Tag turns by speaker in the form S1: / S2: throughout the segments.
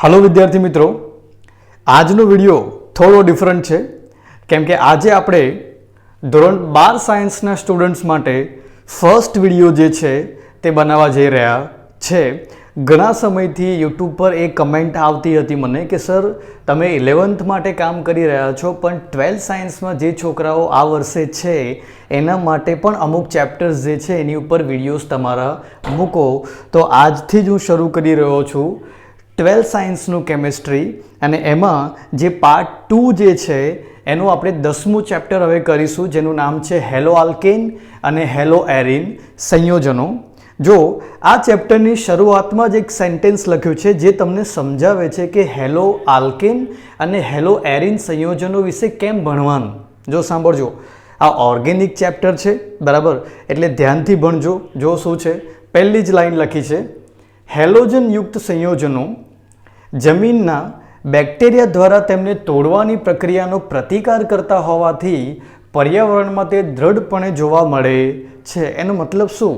S1: Hello विद्यार्थी मित्रों, આજનો વિડિયો થોડો ડિફરન્ટ છે કેમ કે આજે આપણે ધોરણ 12 સાયન્સના સ્ટુડન્ટ્સ માટે ફર્સ્ટ વિડિયો જે છે તે બનાવવા જઈ રહ્યા છે। ઘણા સમયથી YouTube પર એક કમેન્ટ આવતી હતી મને કે સર તમે 11th માટે કામ કરી રહ્યા છો પણ 12th સાયન્સમાં જે છોકરાઓ આ વર્ષે છે એના માટે પણ અમુક ચેપ્ટર્સ જે છે એની ઉપર વિડિયોઝ તમારા મૂકો। તો આજથી જ હું શરૂ કરી રહ્યો છું 12th સાયન્સનું કેમિસ્ટ્રી અને એમાં જે પાર્ટ 2 જે છે એનું આપણે 10મું ચેપ્ટર હવે કરીશું જેનું નામ છે હેલો આલ્કેન અને હેલો એરિન સંયોજનો। જો આ ચેપ્ટરની શરૂઆતમાં જ એક સેન્ટેન્સ લખ્યું છે જે તમને સમજાવે છે કે હેલો આલ્કેન અને હેલો એરિન સંયોજનો વિશે કેમ ભણવાનું। જો સાંભળજો, આ ઓર્ગેનિક ચેપ્ટર છે બરાબર, એટલે ધ્યાનથી ભણજો। જો શું છે, પહેલી જ લાઈન લખી છે હેલોજન યુક્ત સંયોજનો જમીનના બેક્ટેરિયા દ્વારા તેમને તોડવાની પ્રક્રિયાનો પ્રતિકાર કરતા હોવાથી પર્યાવરણમાં તે દ્રઢપણે જોવા મળે છે। એનો મતલબ શું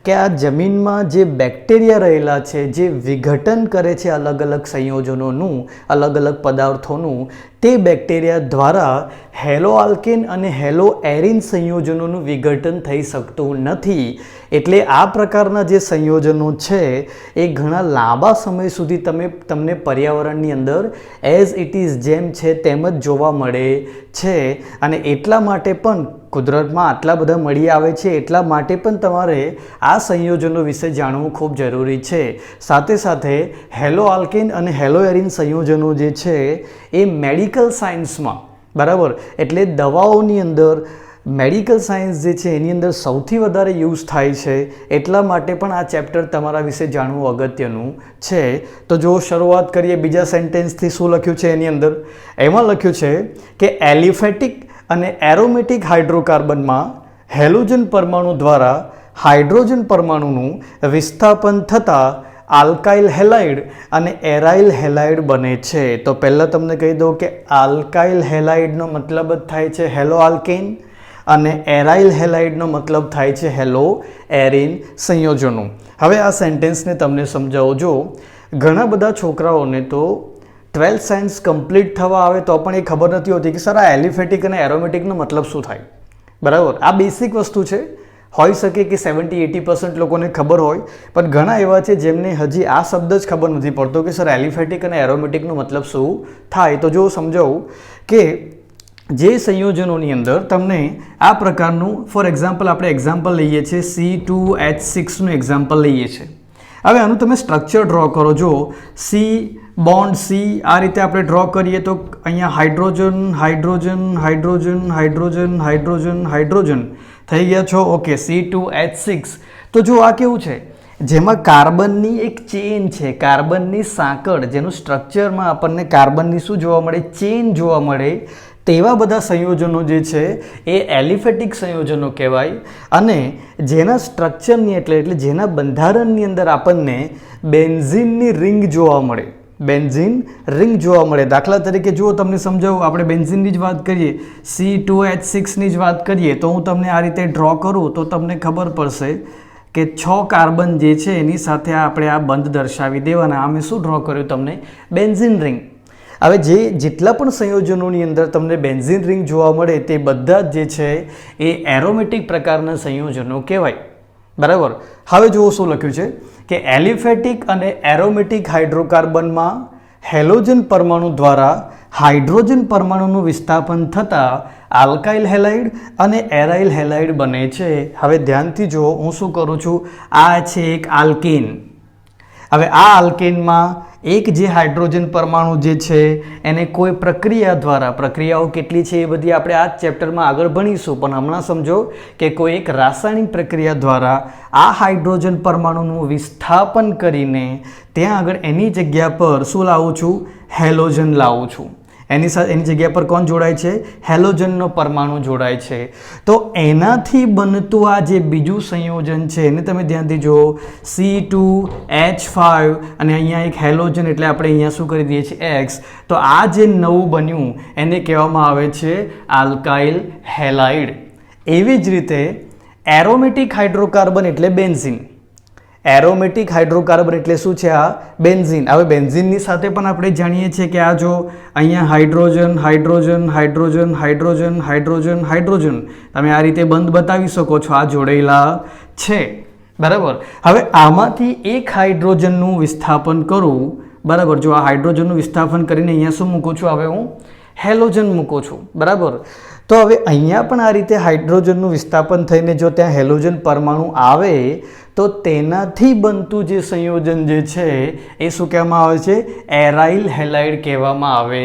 S1: કે આ જમીનમાં જે બેક્ટેરિયા રહેલા છે જે વિઘટન કરે છે અલગ અલગ સંયોજનોનું, અલગ અલગ પદાર્થોનું, તે બેક્ટેરિયા દ્વારા હેલો આલ્કેન અને હેલો એરિન સંયોજનોનું વિઘટન થઈ શકતું નથી। એટલે આ પ્રકારના જે સંયોજનો છે એ ઘણા લાંબા સમય સુધી તમને પર્યાવરણની અંદર એઝ ઇટ ઇઝ જેમ છે તેમ જ જોવા મળે છે। અને એટલા માટે પણ કુદરતમાં આટલા બધા મળી આવે છે, એટલા માટે પણ તમારે આ સંયોજનો વિશે જાણવું ખૂબ જરૂરી છે। સાથે સાથે હેલો આલ્કેન અને હેલો એરિન સંયોજનો જે છે એ મેડિકલ સાયન્સમાં બરાબર, એટલે દવાઓની અંદર મેડિકલ સાયન્સ જે છે એની અંદર સૌથી વધારે યુઝ થાય છે, એટલા માટે પણ આ ચેપ્ટર તમારા વિશે જાણવું અગત્યનું છે। તો જો શરૂઆત કરીએ બીજા સેન્ટેન્સથી, શું લખ્યું છે એની અંદર? એમાં લખ્યું છે કે એલિફેટિક અને એરોમેટિક હાઇડ્રોકાર્બનમાં હેલોજન પરમાણુ દ્વારા હાઇડ્રોજન પરમાણુનું વિસ્થાપન થતાં આલ્કાઇલ હેલાઇડ અને એરાઇલ હેલાઇડ બને છે। તો પહેલાં તમને કહી દઉં કે આલ્કાઇલ હેલાઇડનો મતલબ જ થાય છે હેલો આલ્કેન અને એરાઇલ હેલાઇડનો મતલબ થાય છે હેલો એરિન સંયોજનો। હવે આ સેન્ટેન્સને તમને સમજાવો। જો ઘણા બધા છોકરાઓને તો 12th સાયન્સ કમ્પ્લીટ થવા આવે તો પણ એ ખબર નથી હોતી કે સર આ એલિફેટિક અને એરોમેટિકનો મતલબ શું થાય બરાબર। આ બેસિક વસ્તુ છે, હોઈ શકે કે 70-80% લોકોને ખબર હોય, પણ ઘણા એવા છે જેમને હજી આ શબ્દ જ ખબર નથી પડતો કે સર એલિફેટિક અને એરોમેટિકનો મતલબ શું થાય। તો જો સમજાવું કે જે સંયોજનોની અંદર તમને આ પ્રકારનું, ફોર એક્ઝામ્પલ આપણે એક્ઝામ્પલ લઈએ છીએ C2H6નું એક્ઝામ્પલ લઈએ છીએ। હવે આનું તમે સ્ટ્રક્ચર ડ્રો કરો। જો સી બોન્ડ સી આ રીતે આપણે ડ્રો કરીએ તો અહીંયા hydrogen hydrogen hydrogen hydrogen hydrogen hydrogen થઈ ગયા છો, ઓકે, C2H6। તો જો આ કેવું છે, જેમાં કાર્બનની એક ચેન છે, કાર્બનની સાંકળ, જેનું સ્ટ્રક્ચરમાં આપણને કાર્બનની શું જોવા મળે, ચેન જોવા મળે, તેવા બધા સંયોજનો જે છે એ એલિફેટિક સંયોજનો કહેવાય। અને જેના સ્ટ્રક્ચરની એટલે જેના બંધારણની અંદર આપણને બેન્ઝીનની રિંગ જોવા મળે, બેન્ઝીન રિંગ જોવા મળે। દાખલા તરીકે જો તમને સમજાવું, આપણે બેન્ઝીનની જ વાત કરીએ, C2H6ની જ વાત કરીએ, તો હું તમને આ રીતે ડ્રો કરું તો તમને ખબર પડશે કે 6 કાર્બન જે છે એની સાથે આપણે આ બંધ દર્શાવી દેવાના। અમે શું ડ્રો કર્યું, તમને બેન્ઝીન રિંગ। હવે જેટલા પણ સંયોજનોની અંદર તમને બેન્ઝીન રિંગ જોવા મળે તે બધા જ જે છે એ એરોમેટિક પ્રકારના સંયોજનો કહેવાય બરાબર। હવે જુઓ શું લખ્યું છે કે એલિફેટિક અને એરોમેટિક હાઇડ્રોકાર્બનમાં હેલોજન પરમાણુ દ્વારા હાઇડ્રોજન પરમાણુનું વિસ્થાપન થતાં આલ્કાઇલ હેલાઇડ અને એરાઇલ હેલાઇડ બને છે। હવે ધ્યાનથી જુઓ, હું શું કરું છું, આ છે એક આલ્કેન। હવે આ આલ્કેનમાં એક જે હાઇડ્રોજન પરમાણુ જે છે એને કોઈ પ્રક્રિયા દ્વારા, પ્રક્રિયાઓ કેટલી છે એ બધી આપણે આ ચેપ્ટરમાં આગળ ભણીશું, પણ હમણાં સમજો કે કોઈ એક રાસાયણિક પ્રક્રિયા દ્વારા આ હાઇડ્રોજન પરમાણુનું વિસ્થાપન કરીને ત્યાં આગળ એની જગ્યા પર શું લાવું છું, હેલોજન લાવું છું। એની જગ્યા પર કોણ જોડાય છે, હેલોજનનો પરમાણુ જોડાય છે। તો એનાથી બનતું આ જે બીજું સંયોજન છે એને તમે ધ્યાનથી જુઓ, C2H5 અને અહીંયા એક હેલોજન, એટલે આપણે અહીંયા શું કરી દઈએ છીએ X। તો આ જે નવું બન્યું એને કહેવામાં આવે છે આલ્કાઇલ હેલાઇડ। એવી જ રીતે એરોમેટિક હાઇડ્રોકાર્બન એટલે બેન્ઝીન, એરોમેટિક હાઇડ્રોકાર્બન એટલે શું છે? આ બેન્ઝીન. હવે બેન્ઝીનની સાથે પણ આપણે જાણીએ છીએ કે આ જો અહીંયા hydrogen hydrogen hydrogen hydrogen hydrogen hydrogen તમે આ રીતે બંધ બતાવી શકો છો, આ જોડેલા છે, બરાબર. હવે આમાંથી એક હાઇડ્રોજનનું વિસ્થાપન કરું, બરાબર. જો આ હાઇડ્રોજનનું વિસ્થાપન કરીને અહીંયા શું મૂકું છું? હવે હું હેલોજન મૂકું છું, બરાબર. તો હવે અહીંયા પણ આ રીતે હાઇડ્રોજનનું વિસ્થાપન થઈને જો ત્યાં હેલોજન પરમાણુ આવે તો તેનાથી બનતું જે સંયોજન જે છે એ શું કહેવામાં આવે છે? એરાઇલ હેલાઇડ કહેવામાં આવે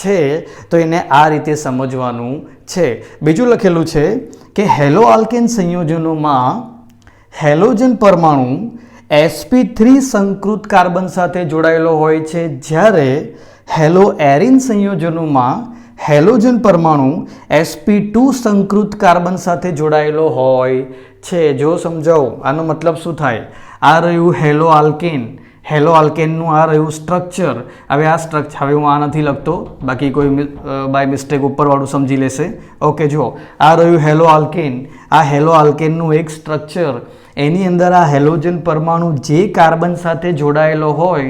S1: છે. તો એને આ રીતે સમજવાનું છે. બીજું લખેલું છે કે હેલો આલ્કેન સંયોજનોમાં હેલોજન પરમાણુ sp3 સંકૃત કાર્બન સાથે જોડાયેલો હોય છે, જ્યારે હેલો એરિન સંયોજનોમાં હેલોજન પરમાણુ sp2 સંકૃત કાર્બન સાથે જોડાયેલો હોય છે. જો સમજાવો આનો મતલબ શું થાય? આ રહ્યું હેલો આલ્કેન, હેલો આલ્કેનનું આ રહ્યું સ્ટ્રક્ચર. હવે આ સ્ટ્રક્ચર હવે હું આ નથી લખતો, બાકી કોઈ બાય મિસ્ટેક ઉપરવાળું સમજી લેશે. ઓકે, જો આ રહ્યું હેલો આલ્કેન, આ હેલો આલ્કેનનું એક સ્ટ્રક્ચર. એની અંદર આ હેલોજન પરમાણુ જે કાર્બન સાથે જોડાયેલો હોય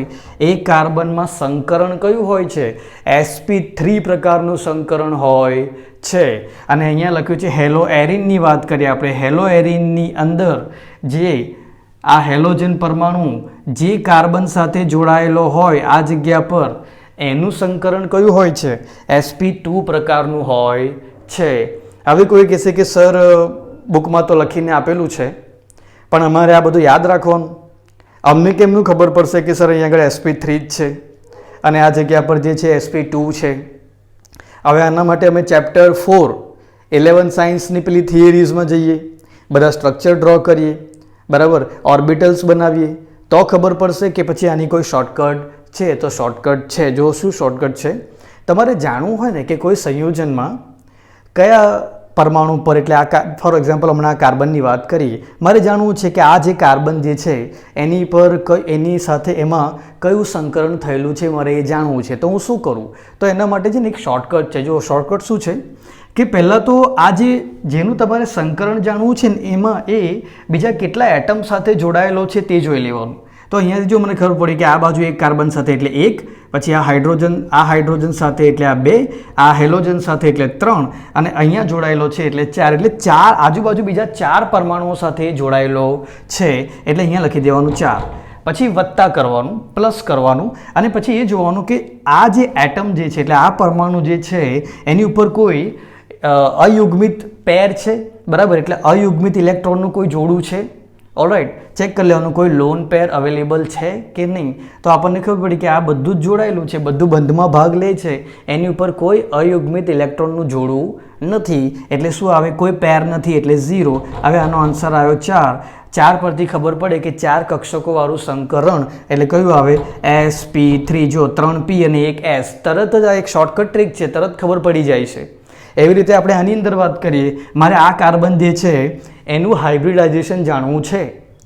S1: એ કાર્બનમાં સંકરણ કયું હોય છે? sp3 પ્રકારનું સંકરણ હોય છે. અને અહીંયા લખ્યું છે હેલો એરિનની વાત કરીએ આપણે. હેલો એરિનની અંદર જે આ હેલોજન પરમાણુ જે કાર્બન સાથે જોડાયેલો હોય આ જગ્યા પર એનું સંકરણ કયું હોય છે? sp2 પ્રકારનું હોય છે. હવે કોઈ કહેશે કે સર બુકમાં તો લખીને આપેલું છે પણ અમારે આ બધું યાદ રાખવાનું, અમને કેમનું ખબર પડશે કે સર અહીંયા આગળ sp3 જ છે અને આ જગ્યા પર જે છે sp2 છે? હવે આના માટે અમે ચેપ્ટર 4 11 સાયન્સની પેલી થિયરીઝમાં જઈએ, બધા સ્ટ્રક્ચર ડ્રો કરીએ, બરાબર, ઓર્બિટલ્સ બનાવીએ તો ખબર પડશે કે પછી આની કોઈ શોર્ટકટ છે? તો શોર્ટકટ છે. જો શું શોર્ટકટ છે? તમારે જાણવું હોય ને કે કોઈ સંયોજનમાં કયા પરમાણુ પર, એટલે આ ફોર એક્ઝામ્પલ હમણાં આ કાર્બનની વાત કરીએ, મારે જાણવું છે કે આ જે કાર્બન જે છે એની પર એની સાથે એમાં કયું સંકરણ થયેલું છે, મારે એ જાણવું છે. તો હું શું કરું? તો એના માટે છે ને એક શોર્ટકટ છે. જો શોર્ટકટ શું છે કે પહેલાં તો આ જેનું તમારે સંકરણ જાણવું છે ને એમાં એ બીજા કેટલા એટમ સાથે જોડાયેલો છે તે જોઈ લેવાનું. તો અહીંયાથી જો મને ખબર પડી કે આ બાજુ એક કાર્બન સાથે એટલે 1, પછી આ હાઇડ્રોજન સાથે એટલે આ 2, આ હેલોજન સાથે એટલે 3 અને અહીંયા જોડાયેલો છે એટલે 4, એટલે 4 આજુબાજુ બીજા 4 પરમાણુઓ સાથે જોડાયેલો છે એટલે અહીંયા લખી દેવાનું 4. પછી વત્તા કરવાનું, પ્લસ કરવાનું અને પછી એ જોવાનું કે આ જે એટમ જે છે એટલે આ પરમાણુ જે છે એની ઉપર કોઈ અયુગ્મિત પેર છે, બરાબર, એટલે અયુગ્મિત ઇલેક્ટ્રોનનું કોઈ જોડું છે. ઓલરાઈટ, ચેક કરી લેવાનું કોઈ લોન પેર અવેલેબલ છે કે નહીં. તો આપણને ખબર પડી કે આ બધું જ જોડાયેલું છે, બધું બંધમાં ભાગ લે છે, એની ઉપર કોઈ અયુગ્મિત ઇલેક્ટ્રોનનું જોડું નથી, એટલે શું આવે? કોઈ પેર નથી એટલે 0. હવે આનો આન્સર આવ્યો 4. 4 પરથી ખબર પડે કે 4 કક્ષકોવાળું સંકરણ એટલે કયું આવે? sp3. જો 3p અને 1 s. તરત જ આ એક શોર્ટકટ ટ્રીક છે, તરત ખબર પડી જાય છે. એવી રીતે આપણે આની અંદર વાત કરીએ, મારે આ કાર્બન જે છે એનું હાઇબ્રિડાઇઝેશન જાણવું છે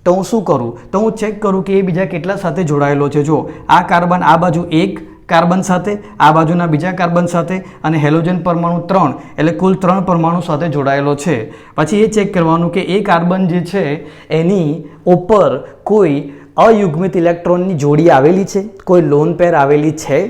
S1: તો હું શું કરું? તો હું ચેક કરું કે એ બીજા કેટલા સાથે જોડાયેલો છે. જો આ કાર્બન આ બાજુ 1 કાર્બન સાથે, આ બાજુના બીજા કાર્બન સાથે અને હેલોજન પરમાણુ 3, એટલે કુલ 3 પરમાણુ સાથે જોડાયેલો છે. પછી એ ચેક કરવાનું કે એ કાર્બન જે છે એની ઉપર કોઈ અયુગ્મિત ઇલેક્ટ્રોનની જોડી આવેલી છે, કોઈ લોન પેર આવેલી છે?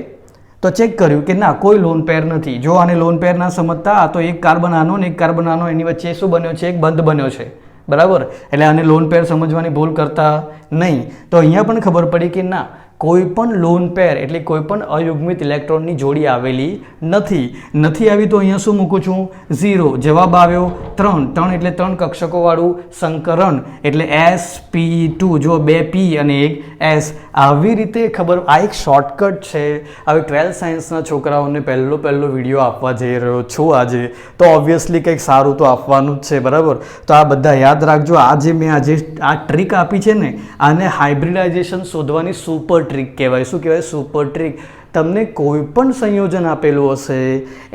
S1: તો ચેક કર્યું કે ના, કોઈ લોન પેર નથી. જો આને લોન પેર ના સમજતા તો એક કાર્બન આનો ને એક કાર્બન આનો, એની વચ્ચે શું બન્યો છે? એક બંધ બન્યો છે, બરાબર. એટલે આને લોન પેર સમજવાની ભૂલ કરતા નહીં. તો અહીંયા પણ ખબર પડી કે ના, કોઈ પણ લોન પેર એટલે કોઈ પણ અયુગ્મિત ઇલેક્ટ્રોનની જોડી આવેલી નથી આવી. તો અહીંયા શું મૂકું છું? 0. જવાબ આવ્યો 3 એટલે 3 કક્ષકોવાળું સંકરણ એટલે sp2. જો 2p અને 1 s. આવી રીતે ખબર, આ એક શોર્ટકટ છે. હવે 12th સાયન્સના છોકરાઓને પહેલો વિડીયો આપવા જઈ રહ્યો છું આજે, તો ઓબ્વિયસલી કંઈક સારું તો આપવાનું જ છે, બરાબર. તો આ બધા યાદ રાખજો. મેં આજે આ ટ્રીક આપી છે ને, આને હાઇબ્રિડાઇઝેશન શોધવાની સુપર ટ્રીક કહેવાય. શું કહેવાય? Super trick. તમને કોઈ પણ સંયોજન આપેલું હશે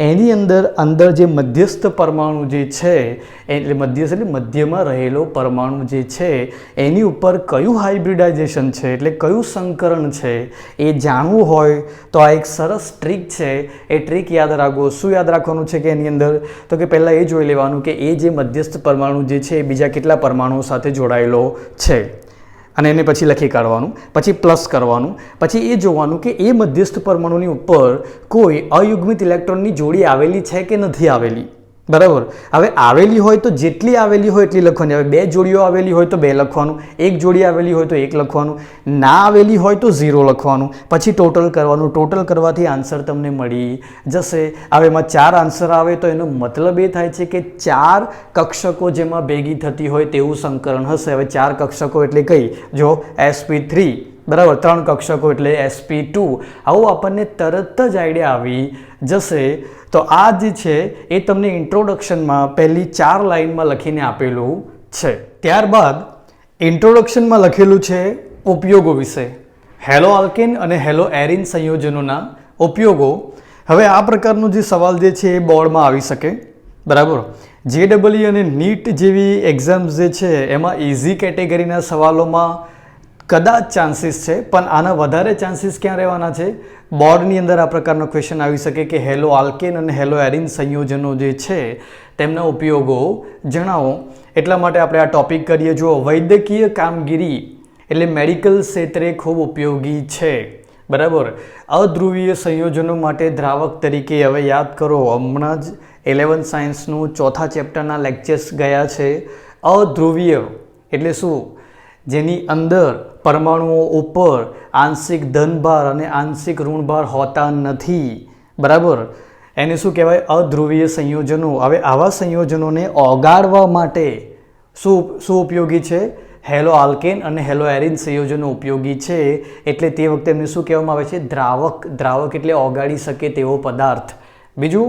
S1: એની અંદર જે મધ્યસ્થ પરમાણુ જે છે એટલે મધ્યમાં રહેલો પરમાણુ જે છે એની ઉપર કયું હાઇબ્રિડાઇઝેશન છે એટલે કયું સંકરણ છે એ જાણવું હોય તો આ એક સરસ ટ્રીક છે. એ ટ્રીક યાદ રાખો. શું યાદ રાખવાનું છે કે એની અંદર તો કે પહેલાં એ જોઈ લેવાનું કે એ જે મધ્યસ્થ પરમાણુ જે છે એ બીજા કેટલા પરમાણુઓ સાથે જોડાયેલો છે. અને એને પછી લખી કાઢવાનું, પછી પ્લસ કરવાનું, પછી એ જોવાનું કે એ મધ્યસ્થ પરમાણુની ઉપર કોઈ અયુગ્મિત ઇલેક્ટ્રોનની જોડી આવેલી છે કે નથી આવેલી. બરાબર. હવે આવેલી હોય તો જેટલી આવેલી હોય એટલી લખવાની. હવે 2 જોડીઓ આવેલી હોય તો 2 લખવાનું, 1 જોડી આવેલી હોય તો 1 લખવાનું, ના આવેલી હોય તો 0 લખવાનું, પછી ટોટલ કરવાનું. ટોટલ કરવાથી આન્સર તમને મળી જશે. હવે એમાં 4 આન્સર આવે તો એનો મતલબ એ થાય છે કે 4 કક્ષકો જેમાં ભેગી થતી હોય તેવું સંકરણ હશે. હવે 4 કક્ષકો એટલે કઈ? જો sp3, બરાબર, 3 કક્ષકો એટલે sp2. આવું આપણને તરત જ આઈડિયા આવી જશે. તો આ જે છે એ તમને ઇન્ટ્રોડક્શનમાં પહેલી 4 લાઇનમાં લખીને આપેલું છે. ત્યારબાદ ઇન્ટ્રોડક્શનમાં લખેલું છે ઉપયોગો વિશે, હેલો આલ્કેન અને હેલો એરિન સંયોજનોના ઉપયોગો. હવે આ પ્રકારનો જે સવાલ જે છે એ બોર્ડમાં આવી શકે. બરાબર. JEE અને નીટ જેવી એક્ઝામ્સ જે છે એમાં ઇઝી કેટેગરીના સવાલોમાં કદાચ ચાન્સીસ છે, પણ આના વધારે ચાન્સીસ ક્યાં રહેવાના છે? બોર્ડની અંદર આ પ્રકારનો ક્વેશ્ચન આવી શકે કે હેલો આલ્કેન અને હેલો એરિન સંયોજનો જે છે તેમના ઉપયોગો જણાવો. એટલા માટે આપણે આ ટોપિક કરીએ. જો વૈદ્યકીય કામગીરી એટલે મેડિકલ ક્ષેત્રે ખૂબ ઉપયોગી છે. બરાબર. અધ્રુવીય સંયોજનો માટે દ્રાવક તરીકે, હવે યાદ કરો, હમણાં જ 11th સાયન્સનું 4થા ચેપ્ટરના લેક્ચર્સ ગયા છે. અધ્રુવીય એટલે શું? જેની અંદર પરમાણુઓ ઉપર આંશિક ધનભાર અને આંશિક ઋણભાર હોતા નથી. બરાબર. એને શું કહેવાય? અધ્રુવીય સંયોજનો. હવે આવા સંયોજનોને ઓગાળવા માટે શું ઉપયોગી છે? હેલો આલ્કેન અને હેલો એરિન સંયોજનો ઉપયોગી છે. એટલે તે વખતે એમને શું કહેવામાં આવે છે? દ્રાવક. દ્રાવક એટલે ઓગાળી શકે તેવો પદાર્થ. બીજું,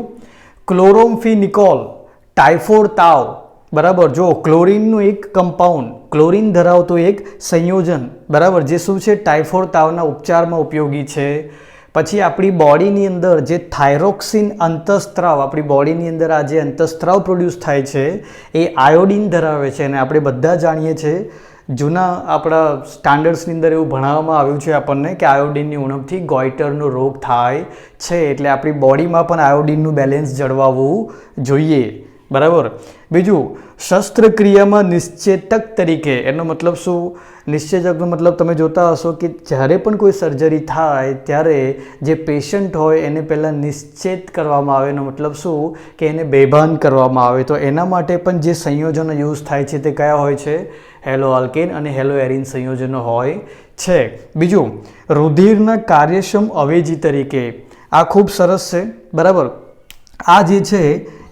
S1: ક્લોરોમ્ફેનિકોલ, ટાઇફોઇડ તાવ. બરાબર. જો ક્લોરીનનું એક કમ્પાઉન્ડ, ક્લોરીન ધરાવતું એક સંયોજન, બરાબર, જે શું છે? ટાઇફોઇડ તાવના ઉપચારમાં ઉપયોગી છે. પછી આપણી બોડીની અંદર જે થાઇરોક્સિન અંતઃસ્ત્રાવ, આપણી બોડીની અંદર આ જે અંતઃસ્ત્રાવ પ્રોડ્યુસ થાય છે એ આયોડિન ધરાવે છે. અને આપણે બધા જાણીએ છીએ, જૂના આપણા સ્ટાન્ડર્ડ્સની અંદર એવું ભણાવવામાં આવ્યું છે આપણને કે આયોડિનની ઉણપથી ગોઈટરનો રોગ થાય છે. એટલે આપણી બોડીમાં પણ આયોડિનનું બેલેન્સ જળવાવું જોઈએ. બરાબર. બીજું, શસ્ત્રક્રિયામાં નિશ્ચેતક તરીકે. એનો મતલબ શું? નિશ્ચેતકનો મતલબ તમે જોતા હશો કે જ્યારે પણ કોઈ સર્જરી થાય ત્યારે જે પેશન્ટ હોય એને પહેલાં નિશ્ચેત કરવામાં આવે. એનો મતલબ શું? કે એને બેભાન કરવામાં આવે. તો એના માટે પણ જે સંયોજનો યુઝ થાય છે તે કયા હોય છે? હેલો આલ્કેન અને હેલો એરિન સંયોજનો હોય છે. બીજું, રુધિરના કાર્યક્ષમ અવેજી તરીકે. આ ખૂબ સરસ છે. બરાબર. આ જે છે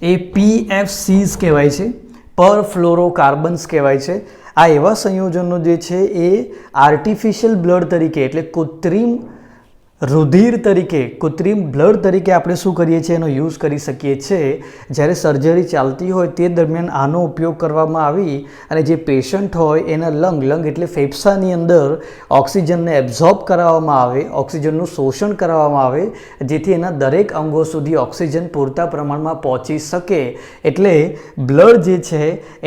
S1: એ PFCs કહેવાય છે, પરફ્લોરોકાર્બન્સ કહેવાય છે. આ એવા સંયોજનો જે છે એ આર્ટિફિશિયલ બ્લડ તરીકે એટલે કૃત્રિમ રુધિર તરીકે, કૃત્રિમ બ્લડ તરીકે આપણે શું કરીએ છીએ? એનો યુઝ કરી શકીએ છીએ. જ્યારે સર્જરી ચાલતી હોય તે દરમિયાન આનો ઉપયોગ કરવામાં આવી અને જે પેશન્ટ હોય એના લંગ એટલે ફેફસાની અંદર ઓક્સિજનને એબ્ઝોર્બ કરાવવામાં આવે, ઓક્સિજનનું શોષણ કરાવવામાં આવે, જેથી એના દરેક અંગો સુધી ઓક્સિજન પૂરતા પ્રમાણમાં પહોંચી શકે. એટલે બ્લડ જે છે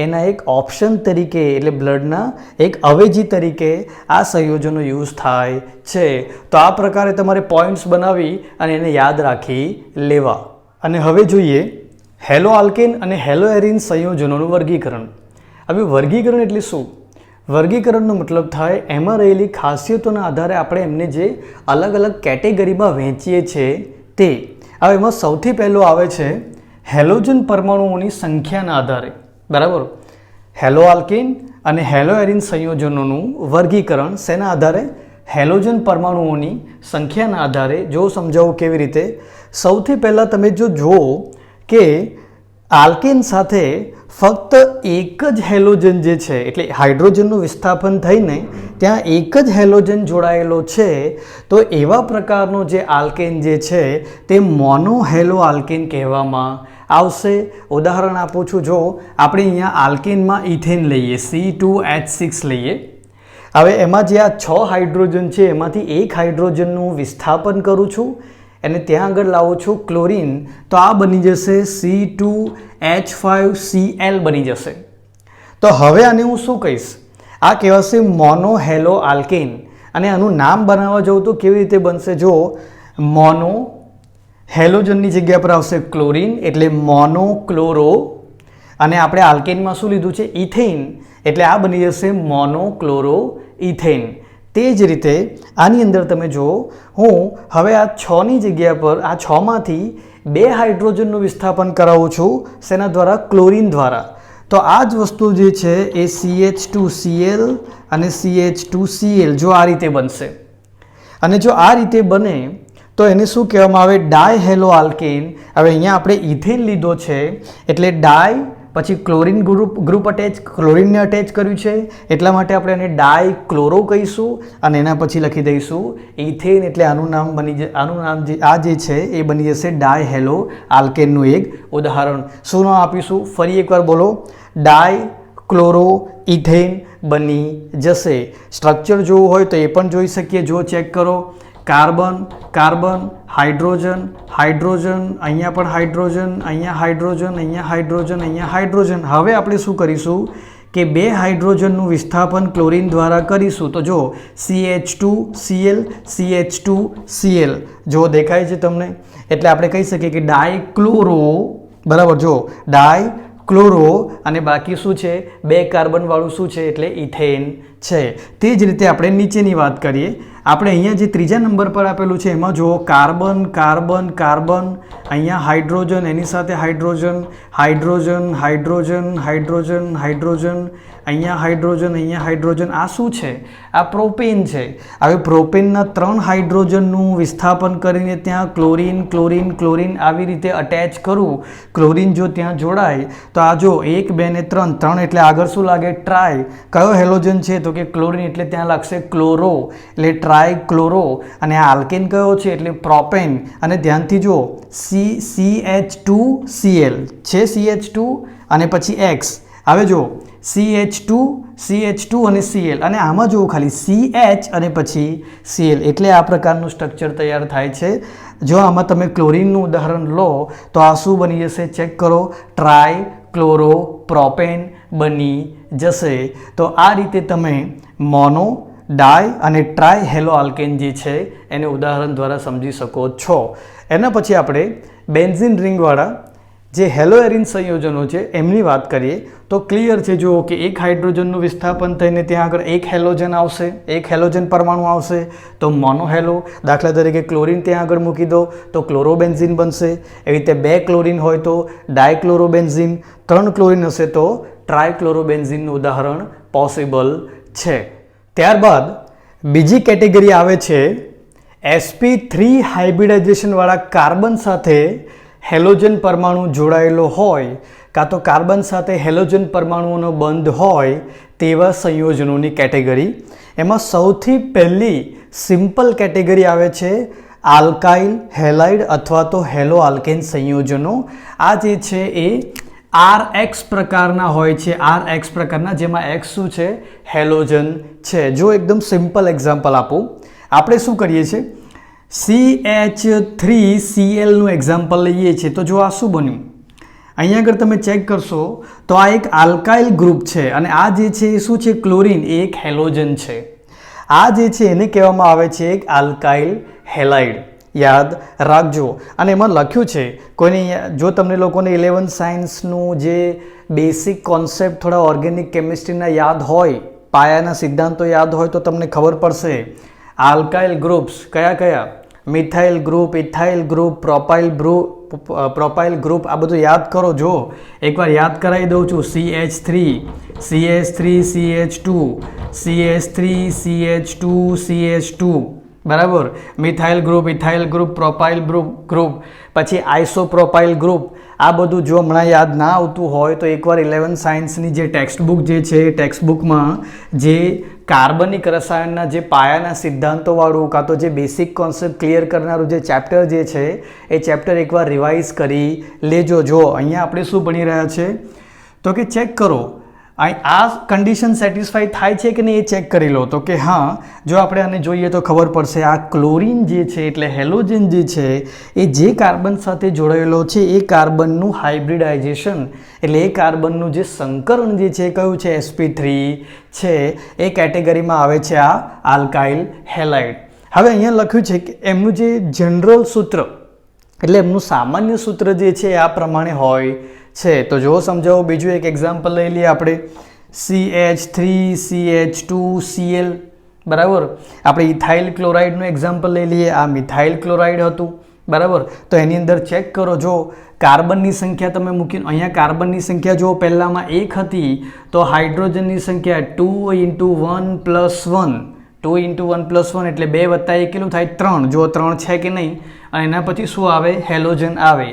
S1: એના એક ઓપ્શન તરીકે, એટલે બ્લડના એક અવેજી તરીકે આ સંયોજનો યુઝ થાય છે. તો આ પ્રકારે તમારે પોઈન્ટ્સ બનાવી અને એને યાદ રાખી લેવા. અને હવે જોઈએ હેલો આલ્કેન અને હેલો એરિન સંયોજનોનું વર્ગીકરણ. હવે વર્ગીકરણ એટલે શું? વર્ગીકરણનો મતલબ થાય એમાં રહેલી ખાસિયતોના આધારે આપણે એમને જે અલગ અલગ કેટેગરીમાં વહેંચીએ છીએ તે. હવે એમાં સૌથી પહેલું આવે છે હેલોજન પરમાણુઓની સંખ્યાના આધારે. બરાબર. હેલો આલ્કેન અને હેલો એરિન સંયોજનોનું વર્ગીકરણ શેના આધારે? હેલોજન પરમાણુઓની સંખ્યાના આધારે. જો સમજાવું કેવી રીતે? સૌથી પહેલાં તમે જો જુઓ કે આલ્કેન સાથે ફક્ત એક જ હેલોજન જે છે એટલે હાઇડ્રોજનનું વિસ્થાપન થઈને ત્યાં એક જ હેલોજન જોડાયેલો છે, તો એવા પ્રકારનો જે આલ્કેન જે છે તે મોનોહેલો આલ્કેન કહેવામાં આવશે. ઉદાહરણ આપું છું. જો આપણે અહીંયા આલ્કેનમાં ઇથેન લઈએ, C2H6 લઈએ. હવે એમાં જે આ 6 હાઇડ્રોજન છે એમાંથી એક હાઇડ્રોજનનું વિસ્થાપન કરું છું અને ત્યાં આગળ લાવું છું ક્લોરીન, તો આ બની જશે C2H5Cl બની જશે. તો હવે આને હું શું કહીશ? આ કહેવાશે મોનોહેલો આલ્કેન. અને આનું નામ બનાવવા જાઉં તો કેવી રીતે બનશે? જો મોનો હેલોજનની જગ્યા પર આવશે ક્લોરીન એટલે મોનોક્લોરો, અને આપણે આલ્કેનમાં શું લીધું છે? ઇથેન, એટલે આ બની જશે મોનોક્લોરો ઇથેન. તે જ રીતે આની અંદર તમે જુઓ, હું હવે આ 6ની જગ્યા પર આ 6માંથી 2 હાઇડ્રોજનનું વિસ્થાપન કરાવું છું. શેના દ્વારા? ક્લોરીન દ્વારા. તો આ જ વસ્તુ જે છે એ CH2Cl અને CH2Cl જો આ રીતે બનશે, અને જો આ રીતે બને તો એને શું કહેવામાં આવે? ડાયહેલો આલ્કેન. હવે અહીંયા આપણે ઇથેન લીધો છે એટલે ડાય, પછી ક્લોરીન ગ્રુપ ક્લોરીનને અટેચ કર્યું છે એટલા માટે આપણે એને ડાયક્લોરો કહીશું, અને એના પછી લખી દઈશું ઇથેન. એટલે આનું નામ આ જે છે એ બની જશે ડાયહેલો આલ્કેનનું એક ઉદાહરણ. શું નામ આપીશું? ફરી એકવાર બોલો, ડાયક્લોરો ઇથેન બની જશે. સ્ટ્રક્ચર જોવું હોય તો એ પણ જોઈ શકીએ. જો ચેક કરો, કાર્બન કાર્બન, હાઇડ્રોજન હાઇડ્રોજન, અહીંયા પણ હાઇડ્રોજન, અહીંયા હાઇડ્રોજન, અહીંયા હાઇડ્રોજન, અહીંયા હાઇડ્રોજન. હવે આપણે શું કરીશું કે 2 હાઇડ્રોજનનું વિસ્થાપન ક્લોરીન દ્વારા કરીશું. તો જો CH2Cl CH2Cl જો દેખાય છે તમને, એટલે આપણે કહી શકીએ કે ડાયક્લોરો, બરાબર. જો ડાયક્લોરો, અને બાકી શું છે? 2 કાર્બનવાળું શું છે? એટલે ઇથેન છે. તે જ રીતે આપણે નીચેની વાત કરીએ. આપણે અહીંયા જે 3જા નંબર પર આપેલું છે એમાં જુઓ, કાર્બન કાર્બન કાર્બન, અહીંયા હાઇડ્રોજન, એની સાથે hydrogen hydrogen hydrogen hydrogen hydrogen, અહીંયા હાઇડ્રોજન, અહીંયા હાઇડ્રોજન. આ શું છે? આ પ્રોપેન છે. હવે પ્રોપેનના 3 હાઇડ્રોજનનું વિસ્થાપન કરીને ત્યાં ક્લોરીન ક્લોરીન ક્લોરીન આવી રીતે અટેચ કરું. ક્લોરીન જો ત્યાં જોડાય તો આ જો 1 2 ને 3, 3 એટલે આગળ શું લાગે? ટ્રાય. કયો હેલોજન છે? તો કે ક્લોરીન, એટલે ત્યાં લાગશે ક્લોરો, એટલે ટ્રાયક્લોરો. અને આ આલ્કેન કયો છે? એટલે પ્રોપેન. અને ધ્યાનથી જો CH2Cl છે, CH2 અને પછી X. હવે જો CH2 અને Cl, અને આમાં જુઓ ખાલી CH અને પછી Cl, એટલે આ પ્રકારનું સ્ટ્રક્ચર તૈયાર થાય છે. જો આમાં તમે ક્લોરીનનું ઉદાહરણ લો તો આ શું બની જશે? ચેક કરો, ટ્રાયક્લોરો પ્રોપેન બની જશે. તો આ રીતે તમે મોનો, ડાય અને ટ્રાયહેલો આલ્કેન જે છે એને ઉદાહરણ દ્વારા સમજી શકો છો. એના પછી આપણે બેન્ઝીન રિંગવાળા જે હેલોએરિન સંયોજનો છે એમની વાત કરીએ તો ક્લિયર છે. જુઓ કે 1 હાઇડ્રોજનનું વિસ્થાપન થઈને ત્યાં આગળ 1 હેલોજન આવશે, 1 હેલોજન પરમાણુ આવશે તો મોનોહેલો. દાખલા તરીકે ક્લોરીન ત્યાં આગળ મૂકી દો તો ક્લોરોબેન્ઝીન બનશે. એવી રીતે 2 ક્લોરીન હોય તો ડાયક્લોરોબેન્ઝીન, 3 ક્લોરીન હશે તો ટ્રાયક્લોરોબેન્ઝીનનું ઉદાહરણ પોસિબલ છે. ત્યારબાદ બીજી કેટેગરી આવે છે sp3 હાઇબ્રિડાઇઝેશનવાળા કાર્બન સાથે હેલોજન પરમાણુ જોડાયેલો હોય, કાં તો કાર્બન સાથે હેલોજન પરમાણુઓનો બંધ હોય તેવા સંયોજનોની કેટેગરી. એમાં સૌથી પહેલી સિમ્પલ કેટેગરી આવે છે આલ્કાઇલ હેલાઇડ અથવા તો હેલો આલ્કેન સંયોજનો. આ જે છે એ RX પ્રકારના હોય છે, RX પ્રકારના, જેમાં X શું છે? હેલોજન છે. જો એકદમ સિમ્પલ એક્ઝામ્પલ આપું, આપણે શું કરીએ છીએ? CH3Cl નું એક્ઝામ્પલ લઈએ છીએ. તો જો આ શું બન્યું? અહીંયા આગળ તમે ચેક કરશો તો આ એક આલ્કાઇલ ગ્રુપ છે, અને આ જે છે એ શું છે? ક્લોરીન, એ એક હેલોજન છે. આ જે છે એને કહેવામાં આવે છે એક આલ્કાઇલ હેલાઇડ. યાદ રાખજો. અને એમાં લખ્યું છે, કોઈને જો તમને લોકોને 11 સાયન્સનું જે બેસિક કોન્સેપ્ટ થોડા ઓર્ગેનિક કેમિસ્ટ્રીના યાદ હોય, પાયાના સિદ્ધાંતો યાદ હોય તો તમને ખબર પડશે. આલ્કાઇલ ગ્રુપ્સ કયા કયા? Methyl group, ethyl group, propyl group, આ બધું યાદ કરો. જો એકવાર યાદ કરાવી દઉં છું, CH3 CH2 CH2 બરાબર, methyl group, ethyl group, propyl group, પછી આઇસોપ્રોપાઇલ ગ્રુપ. આ બધું જો હમણાં યાદ ના આવતું હોય તો એકવાર 11 સાયન્સની જે ટેક્સ્ટ બુક જે છે એ ટેક્સ્ટ બુકમાં જે કાર્બનિક રસાયણના જે પાયાના સિદ્ધાંતોવાળું કાં તો જે બેસિક કોન્સેપ્ટ ક્લિયર કરનારું જે ચેપ્ટર જે છે એ ચેપ્ટર એકવાર રિવાઇઝ કરી લેજો. જો અહીંયા આપણે શું ભણી રહ્યા છે તો કે ચેક કરો આ કન્ડિશન સેટિસ્ફાઈ થાય છે કે નહીં એ ચેક કરી લો. તો કે હા, જો આપણે આને જોઈએ તો ખબર પડશે આ ક્લોરીન જે છે એટલે હેલોજન જે છે એ જે કાર્બન સાથે જોડાયેલો છે એ કાર્બનનું હાઇબ્રિડાઇઝેશન એટલે એ કાર્બનનું જે સંકરણ જે છે કયું છે? sp3 છે. એ કેટેગરીમાં આવે છે આ આલ્કાઇલ હેલાઇડ. હવે અહીંયા લખ્યું છે કે એમનું જે જનરલ સૂત્ર એટલે એમનું સામાન્ય સૂત્ર જે છે આ પ્રમાણે હોય છે. તો જો સમજાવો, બીજું એક એક્ઝામ્પલ લઈ લઈએ આપણે. CH3CH2Cl બરાબર. આપણે ઇથાઇલ ક્લોરાઇડનું એક્ઝામ્પલ લઈ લઈએ. આ મિથાઇલ ક્લોરાઇડ હતું બરાબર. તો એની અંદર ચેક કરો, જો કાર્બનની સંખ્યા તમે મૂકી, અહીંયા કાર્બનની સંખ્યા જો પહેલામાં 1 હતી તો હાઇડ્રોજનની સંખ્યા 2 × 1 + 1, 2 × 1 + 1 એટલે 2 + 1 કેટલું થાય? 3. જો 3 છે કે નહીં, અને એના પછી શું આવે? હેલોજન આવે.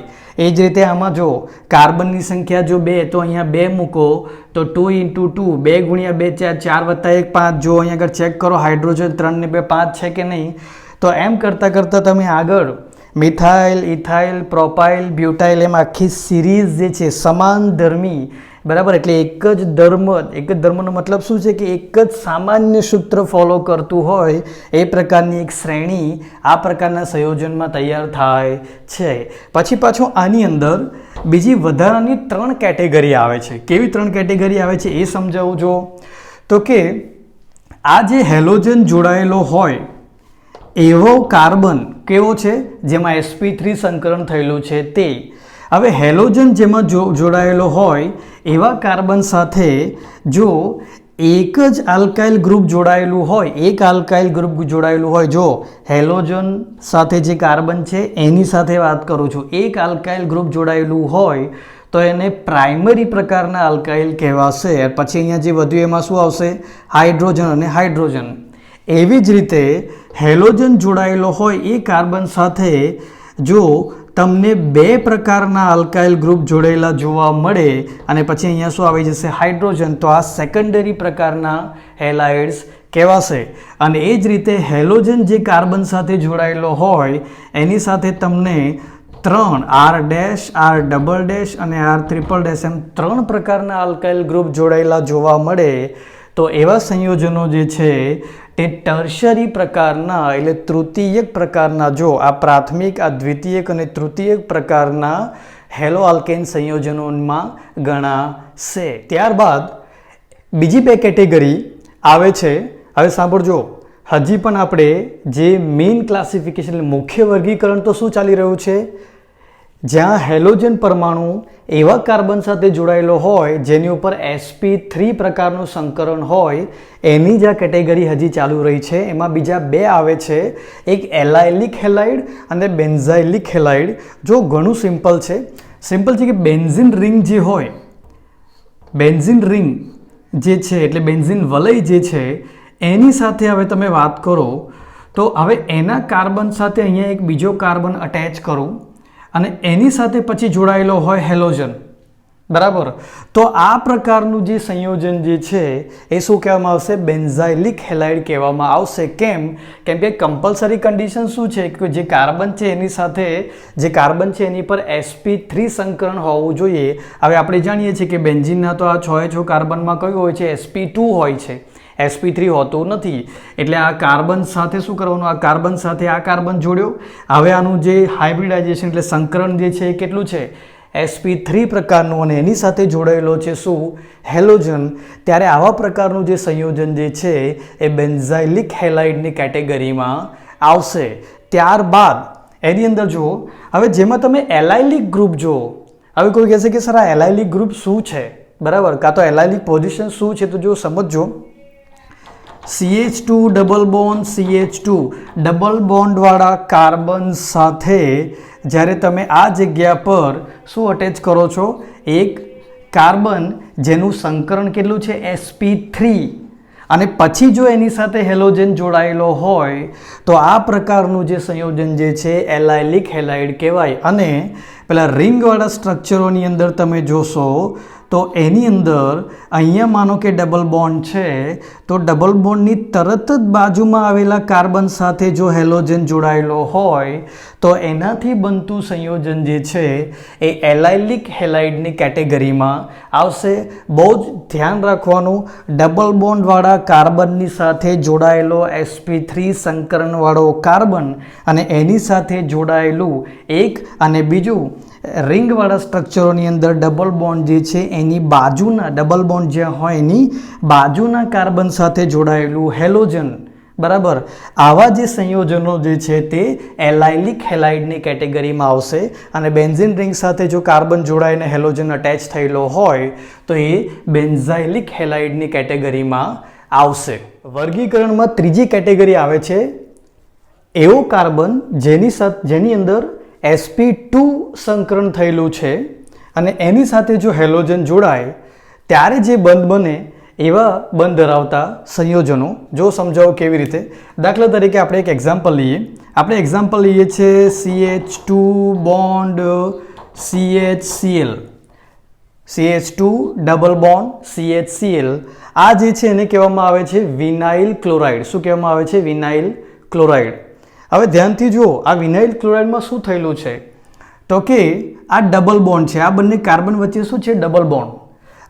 S1: એ જ રીતે આમાં જો કાર્બનની સંખ્યા જો 2, તો અહીંયા 2 મૂકો તો 2 × 2, 2 × 2 4, 4 + 1 5. જો અહીંયા આગળ ચેક કરો હાઇડ્રોજન 3 ને 2 5 છે કે નહીં. તો એમ કરતાં કરતાં તમે આગળ મિથાઇલ, ઇથાઇલ, પ્રોપાઇલ, બ્યુટાઇલ એમ આખી સિરીઝ જે છે સમાન ધર્મી બરાબર, એટલે એક જ ધર્મનો મતલબ શું છે કે એક જ સામાન્ય સૂત્ર ફોલો કરતું હોય એ પ્રકારની એક શ્રેણી આ પ્રકારના સંયોજનમાં તૈયાર થાય છે. પછી પાછું આની અંદર બીજી વધારાની 3 કેટેગરી આવે છે. કેવી 3 કેટેગરી આવે છે એ સમજાવું જો. તો કે આ જે હેલોજન જોડાયેલો હોય એવો કાર્બન કેવો છે જેમાં sp3 સંકરણ થયેલું છે તે. હવે હેલોજન જેમાં જોડાયેલો હોય એવા કાર્બન સાથે જો એક જ આલ્કાઇલ ગ્રુપ જોડાયેલું હોય, એક આલ્કાઇલ ગ્રુપ જોડાયેલું હોય, જો હેલોજન સાથે જે કાર્બન છે એની સાથે વાત કરું છું, એક આલ્કાઇલ ગ્રુપ જોડાયેલું હોય તો એને પ્રાઇમરી પ્રકારના આલ્કાઇલ કહેવાશે. પછી અહીંયા જે વધ્યું એમાં શું આવશે? હાઇડ્રોજન અને હાઇડ્રોજન. એવી જ રીતે હેલોજન જોડાયેલો હોય એ કાર્બન સાથે જો તમને 2 પ્રકારના આલ્કાઇલ ગ્રુપ જોડેલા જોવા મળે અને પછી અહીંયા શું આવી જશે? હાઇડ્રોજન. તો આ સેકન્ડરી પ્રકારના હેલાઇડ્સ કહેવાશે. અને એ જ રીતે હેલોજન જે કાર્બન સાથે જોડાયેલો હોય એની સાથે તમને 3 R dash, R double dash અને R ટ્રિપલ ડેશ એમ 3 પ્રકારના આલ્કાઇલ ગ્રુપ જોડાયેલા જોવા મળે. તો એવા સંયોજનો જે છે તે ટર્શરી પ્રકારના એટલે તૃતીયક પ્રકારના, જો આ પ્રાથમિક, આ દ્વિતીયક અને તૃતીયક પ્રકારના હેલો આલ્કેન સંયોજનોમાં ગણાશે. ત્યારબાદ બીજી 2 કેટેગરી આવે છે. હવે સાંભળજો, હજી પણ આપણે જે મેઇન ક્લાસિફિકેશન મુખ્ય વર્ગીકરણ તો શું ચાલી રહ્યું છે? જ્યાં હેલોજન પરમાણુ એવા કાર્બન સાથે જોડાયેલો હોય જેની ઉપર sp3 પ્રકારનું સંકરણ હોય એની જ આ કેટેગરી હજી ચાલુ રહી છે. એમાં બીજા 2 આવે છે, એક એલાઇલિક હેલાઇડ અને બેન્ઝાઇલિક હેલાઇડ. જો ઘણું સિમ્પલ છે કે બેન્ઝિન રિંગ જે હોય, બેન્ઝિન રિંગ જે છે એટલે બેન્ઝિન વલય જે છે એની સાથે હવે તમે વાત કરો તો હવે એના કાર્બન સાથે અહીંયા એક બીજો કાર્બન અટેચ કરું અને એની સાથે પછી જોડાયેલો હોય હેલોજન બરાબર. તો આ પ્રકારનું જે સંયોજન જે છે એ શું કહેવામાં આવશે? બેન્ઝાઇલિક હેલાઇડ કહેવામાં આવશે. કેમ કે કમ્પલસરી કન્ડિશન શું છે કે જે કાર્બન છે એની સાથે જે કાર્બન છે એની પર sp3 સંકરણ હોવું જોઈએ. હવે આપણે જાણીએ છીએ કે બેન્ઝિનના તો આ 6 કાર્બનમાં કયું હોય છે? sp2 હોય છે, sp3 હોતું નથી. એટલે આ કાર્બન સાથે શું કરવાનું? આ કાર્બન સાથે આ કાર્બન જોડ્યો. હવે આનું જે હાઇબ્રિડાઇઝેશન એટલે સંકરણ જે છે એ કેટલું છે? sp3 પ્રકારનું, અને એની સાથે જોડાયેલો છે શું? હેલોજન. ત્યારે આવા પ્રકારનું જે સંયોજન જે છે એ બેન્ઝાઇલિક હેલાઇડની કેટેગરીમાં આવશે. ત્યારબાદ એની અંદર જુઓ, હવે જેમાં તમે એલાઇલિક ગ્રુપ જુઓ. હવે કોઈ કહેશે કે સર આ એલાઇલિક ગ્રુપ શું છે બરાબર, કાં તો એલાઇલિક પોઝિશન શું છે? તો જો સમજો, CH2 double bond CH2 double બોન્ડવાળા કાર્બન સાથે જ્યારે તમે આ જગ્યા પર શું અટેચ કરો છો? એક કાર્બન જેનું સંકરણ કેટલું છે? sp3. અને પછી જો એની સાથે હેલોજન જોડાયેલો હોય તો આ પ્રકારનું જે સંયોજન જે છે એલાઇલિક હેલાઇડ કહેવાય. અને પેલા રિંગવાળા સ્ટ્રક્ચરોની અંદર તમે જોશો તો એની અંદર અહીંયા માનો કે ડબલ બોન્ડ છે તો ડબલ બોન્ડની તરત જ બાજુમાં આવેલા કાર્બન સાથે જો હેલોજન જોડાયેલો હોય તો એનાથી બનતું સંયોજન જે છે એ એલાઇલિક હેલાઇડની કેટેગરીમાં આવશે. બહુ જ ધ્યાન રાખવાનું, ડબલ બોન્ડવાળા કાર્બનની સાથે જોડાયેલો sp3 સંકરણવાળો કાર્બન અને એની સાથે જોડાયેલું એક અને બીજું રિંગવાળા સ્ટ્રક્ચરોની અંદર ડબલ બોન્ડ જે છે એની બાજુના, ડબલ બોન્ડ જ્યાં હોય એની બાજુના કાર્બન સાથે જોડાયેલું હેલોજન બરાબર. આવા જે સંયોજનો જે છે તે એલાઇલિક હેલાઇડની કેટેગરીમાં આવશે અને બેન્ઝીન રિંગ સાથે જો કાર્બન જોડાઈને હેલોજન અટેચ થયેલો હોય તો એ બેન્ઝાઇલિક હેલાઇડની કેટેગરીમાં આવશે. વર્ગીકરણમાં ત્રીજી કેટેગરી આવે છે એવો કાર્બન જેની અંદર sp2 સંકરણ થયેલું છે અને એની સાથે જો હેલોજન જોડાય ત્યારે જે બંધ બને એવા બંધ ધરાવતા સંયોજનો. જો સમજાવો કેવી રીતે. દાખલા તરીકે આપણે એક એક્ઝામ્પલ લઈએ. આપણે એક્ઝામ્પલ લઈએ છે CH2 bond CHCl, CH2 double bond CHCl. આ જે છે એને કહેવામાં આવે છે વિનાઇલ ક્લોરાઇડ. શું કહેવામાં આવે છે? Vinyl chloride. હવે ધ્યાનથી જુઓ, આ વિનાઇલ ક્લોરાઇડમાં શું થયેલું છે તો કે આ ડબલ બોન્ડ છે. આ બંને કાર્બન વચ્ચે શું છે? Double bond.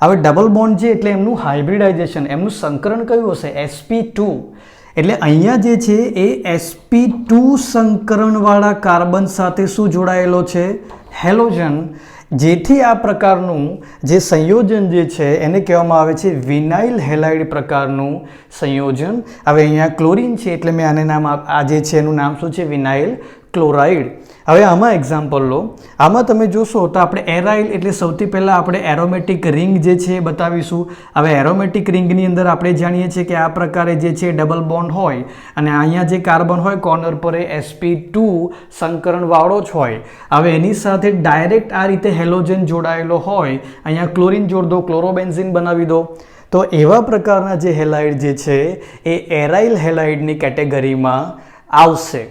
S1: હવે ડબલ બોન્ડ છે એટલે એમનું હાઇબ્રિડાઇઝેશન, એમનું સંકરણ કયું હશે? sp2. એટલે અહીંયા જે છે એ sp2 સંકરણવાળા કાર્બન સાથે શું જોડાયેલો છે? હેલોજન. જેથી આ પ્રકારનું જે સંયોજન જે છે એને કહેવામાં આવે છે વિનાઇલ હેલાઇડ પ્રકારનું સંયોજન. હવે અહીંયા ક્લોરીન છે એટલે મેં આને નામ આ જે છે એનું નામ શું છે? Vinyl chloride. હવે આમાં એક્ઝામ્પલ લો. આમાં તમે જોશો તો આપણે એરાઇલ એટલે સૌથી પહેલાં આપણે એરોમેટિક રિંગ જે છે એ બતાવીશું. હવે એરોમેટિક રિંગની અંદર આપણે જાણીએ છીએ કે આ પ્રકારે જે છે ડબલ બોન્ડ હોય અને અહીંયા જે કાર્બન હોય કોર્નર પર એ sp2 સંકરણવાળો જ હોય. હવે એની સાથે ડાયરેક્ટ આ રીતે હેલોજન જોડાયેલો હોય, અહીંયા ક્લોરીન જોડ દો, ક્લોરોબેન્ઝીન બનાવી દો. તો એવા પ્રકારના જે હેલાઇડ જે છે એ એરાઇલ હેલાઇડની કેટેગરીમાં આવશે.